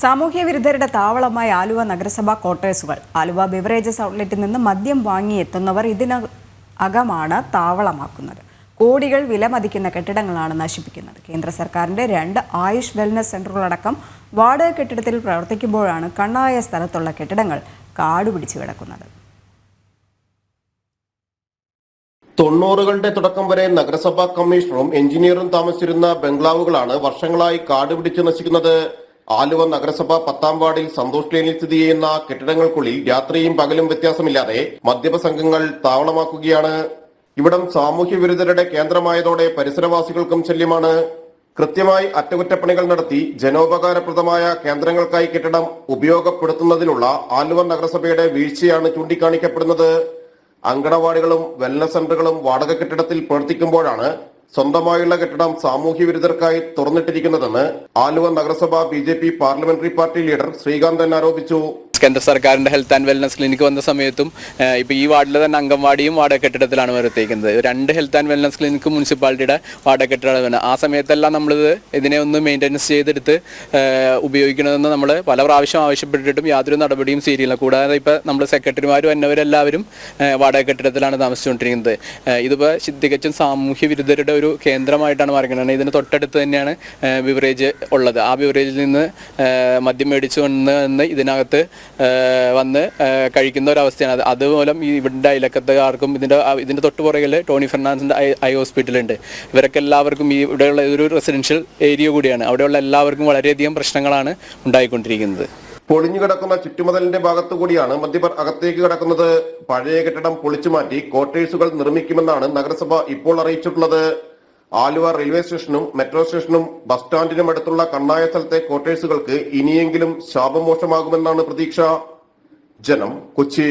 സാമൂഹ്യ വിരുദ്ധരുടെ താവളമായ ആലുവ നഗരസഭാ ക്വാർട്ടേഴ്സുകൾ ആലുവ ബിവറേജസ് ഔട്ട്ലെറ്റിൽ നിന്ന് മദ്യം വാങ്ങിയെത്തുന്നവർ ഇതിനകമാണ് താവളമാക്കുന്നത്. കോടികൾ വിലമതിക്കുന്ന കെട്ടിടങ്ങളാണ് നശിപ്പിക്കുന്നത്. കേന്ദ്ര സർക്കാരിന്റെ 2 ആയുഷ് വെൽനസ് സെന്ററുകളടക്കം വാടക കെട്ടിടത്തിൽ പ്രവർത്തിക്കുമ്പോഴാണ് കണ്ണായ സ്ഥലത്തുള്ള കെട്ടിടങ്ങൾ കാടുപിടിച്ചു കിടക്കുന്നത്. 90കളുടെ തുടക്കം വരെ നഗരസഭാ കമ്മീഷണറും എഞ്ചിനീയറും താമസിച്ചിരുന്ന ബംഗ്ലാവുകളാണ് വർഷങ്ങളായി കാടുപിടിച്ച് നശിക്കുന്നത്. ആലുവ നഗരസഭ 10ാം വാർഡിൽ സന്തോഷ് ലേനിൽ സ്ഥിതി ചെയ്യുന്ന കെട്ടിടങ്ങൾക്കുള്ളിൽ രാത്രിയും പകലും വ്യത്യാസമില്ലാതെ മദ്യപ സംഘങ്ങൾ താവളമാക്കുകയാണ്. ഇവിടം സാമൂഹ്യ വിരുദ്ധരുടെ കേന്ദ്രമായതോടെ പരിസരവാസികൾക്കും ശല്യമാണ്. കൃത്യമായി അറ്റകുറ്റപ്പണികൾ നടത്തി ജനോപകാരപ്രദമായ കേന്ദ്രങ്ങൾക്കായി കെട്ടിടം ഉപയോഗപ്പെടുത്തുന്നതിനുള്ള ആലുവ നഗരസഭയുടെ വീഴ്ചയാണ് ചൂണ്ടിക്കാണിക്കപ്പെടുന്നത്. അങ്കണവാടികളും വെൽനസ് സെന്ററുകളും വാടക കെട്ടിടത്തിൽ പ്രവർത്തിക്കുമ്പോഴാണ് സ്വന്തമായുള്ള കെട്ടിടം സാമൂഹ്യ വിരുദ്ധർക്കായി തുറന്നിട്ടിരിക്കുന്നതെന്ന് ആലുവ നഗരസഭ BJP parliamentary party leader Sreekanthan ആരോപിച്ചു. കേന്ദ്ര സർക്കാരിന്റെ ഹെൽത്ത് ആൻഡ് വെൽനസ് ക്ലിനിക്ക് വന്ന സമയത്തും ഇപ്പൊ ഈ വാർഡിലെ തന്നെ അംഗൻവാടിയും വാടക കെട്ടിടത്തിലാണ് വരുത്തിയിരിക്കുന്നത്. 2 ഹെൽത്ത് ആൻഡ് വെൽനസ് ക്ലിനിക്ക് മുനിസിപ്പാലിറ്റിയുടെ വാടക കെട്ടിടമാണ് വരുന്നത്. ആ സമയത്തെല്ലാം നമ്മളിത് ഇതിനെ ഒന്ന് മെയിൻ്റെനൻസ് ചെയ്തെടുത്ത് ഉപയോഗിക്കണമെന്ന് നമ്മൾ പല പ്രാവശ്യം ആവശ്യപ്പെട്ടിട്ടും യാതൊരു നടപടിയും സ്വീകരിക്കില്ല. കൂടാതെ ഇപ്പൊ നമ്മൾ സെക്രട്ടറിമാരും എന്നവരെല്ലാവരും വാടക കെട്ടിടത്തിലാണ് താമസിച്ചുകൊണ്ടിരിക്കുന്നത്. ഇതിപ്പോ തികച്ചും സാമൂഹ്യ വിരുദ്ധരുടെ ഒരു കേന്ദ്രമായിട്ടാണ് മാറിക്കുന്നത്. ഇതിന് തൊട്ടടുത്ത് തന്നെയാണ് ബിവറേജ് ഉള്ളത്. ആ ബിവറേജിൽ നിന്ന് മദ്യം മേടിച്ചു വന്ന് ഇതിനകത്ത് വന്ന് കഴിക്കുന്ന ഒരവസ്ഥയാണ്. അതുമൂലം ഇവിടെ അയലക്കത്തുകാർക്കും ഇതിന്റെ തൊട്ടുപുറകിൽ ടോണി ഫെർണാണ്ടസിന്റെ ഐ ഹോസ്പിറ്റലുണ്ട്. ഇവരൊക്കെ എല്ലാവർക്കും ഇവിടെയുള്ള ഒരു റെസിഡൻഷ്യൽ ഏരിയ കൂടിയാണ്. അവിടെയുള്ള എല്ലാവർക്കും വളരെയധികം പ്രശ്നങ്ങളാണ് ഉണ്ടായിക്കൊണ്ടിരിക്കുന്നത്. പൊളിഞ്ഞുകിടക്കുന്ന ചുറ്റുമതിലിന്റെ ഭാഗത്തുകൂടിയാണ് മദ്യപർ അകത്തേക്ക് കിടക്കുന്നത്. പഴയ കെട്ടിടം പൊളിച്ചുമാറ്റി ക്വാർട്ടേഴ്സുകൾ നിർമ്മിക്കുമെന്നാണ് നഗരസഭ ഇപ്പോൾ അറിയിച്ചിട്ടുള്ളത്. ആലുവ റെയിൽവേ സ്റ്റേഷനും മെട്രോ സ്റ്റേഷനും ബസ് സ്റ്റാൻഡിനും അടുത്തുള്ള കണ്ണായ സ്ഥലത്തെ ക്വാർട്ടേഴ്സുകൾക്ക് ഇനിയെങ്കിലും ശാപമോക്ഷമാകുമെന്നാണ് പ്രതീക്ഷ. ജനം, കൊച്ചി.